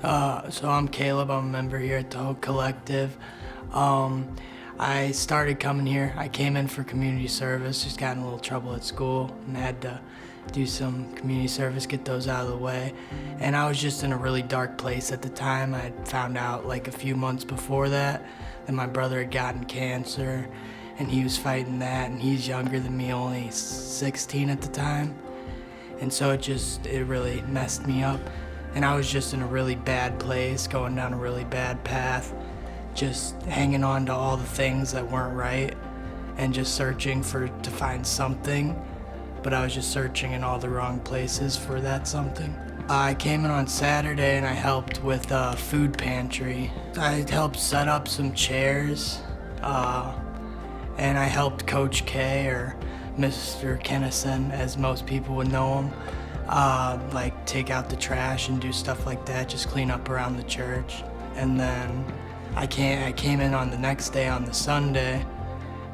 So I'm Caleb. I'm a member here at the Hope Collective. Um, I started coming here. I came in for community service, just got in a little trouble at school and had to do some community service, get those out of the way. And I was just in a really dark place at the time. I found out like a few months before that my brother had gotten cancer and he was fighting that, and he's younger than me, only 16 at the time. And so it really messed me up. And I was just in a really bad place, going down a really bad path, just hanging on to all the things that weren't right and just searching to find something. But I was just searching in all the wrong places for that something. I came in on Saturday and I helped with a food pantry. I helped set up some chairs, and I helped Coach K, or Mr. Kennison, as most people would know him, like take out the trash and do stuff like that, just clean up around the church. And then I came in on the next day, on the Sunday,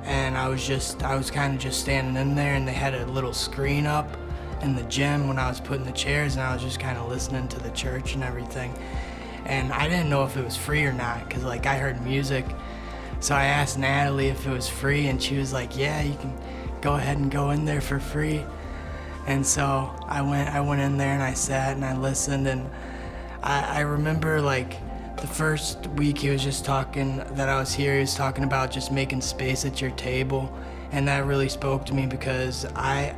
and I was kind of just standing in there, and they had a little screen up in the gym when I was putting the chairs, and I was just kind of listening to the church and everything. And I didn't know if it was free or not, because like I heard music. So I asked Natalie if it was free, and she was like, yeah, you can go ahead and go in there for free. And so I went in there and I sat and I listened, and I remember like the first week he was just talking, that I was here, he was talking about just making space at your table. And that really spoke to me, because I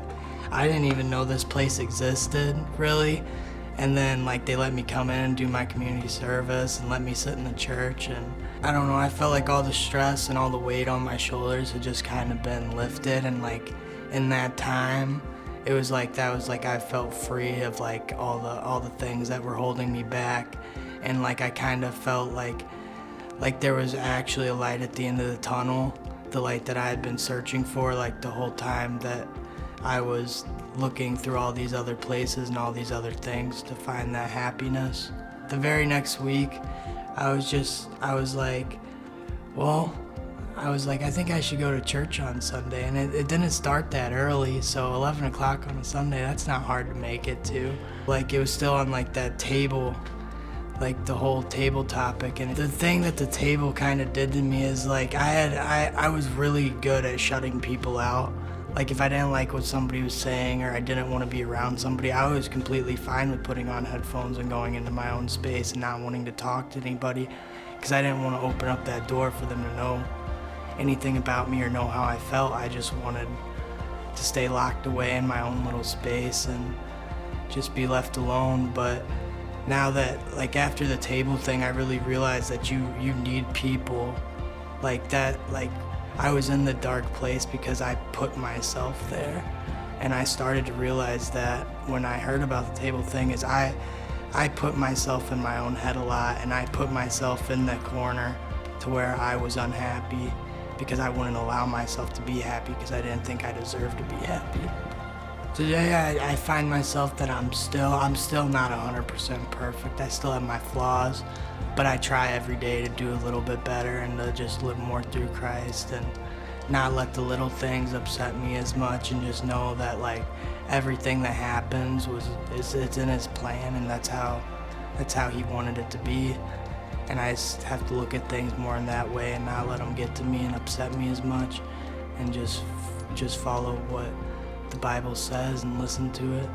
didn't even know this place existed, really. And then like they let me come in and do my community service and let me sit in the church, and I don't know, I felt like all the stress and all the weight on my shoulders had just kind of been lifted. And like in that time, it was like I felt free of like all the things that were holding me back. And like I kind of felt like there was actually a light at the end of the tunnel, the light that I had been searching for like the whole time that I was looking through all these other places and all these other things to find that happiness. The very next week, I was like, I think I should go to church on Sunday. And it didn't start that early, so 11 o'clock on a Sunday, that's not hard to make it to. Like it was still on like that table, like the whole table topic. And the thing that the table kind of did to me is like I was really good at shutting people out. Like if I didn't like what somebody was saying, or I didn't want to be around somebody, I was completely fine with putting on headphones and going into my own space and not wanting to talk to anybody, because I didn't want to open up that door for them to know anything about me or know how I felt. I just wanted to stay locked away in my own little space and just be left alone. But now that, like after the table thing, I really realized that you need people like that. Like I was in the dark place because I put myself there. And I started to realize that when I heard about the table thing, is I put myself in my own head a lot, and I put myself in the corner to where I was unhappy because I wouldn't allow myself to be happy, because I didn't think I deserved to be happy. Today I find myself that I'm still not 100% perfect. I still have my flaws, but I try every day to do a little bit better and to just live more through Christ and not let the little things upset me as much, and just know that like everything that happens it's in His plan, and that's how He wanted it to be. And I just have to look at things more in that way and not let them get to me and upset me as much, and just follow what the Bible says and listen to it.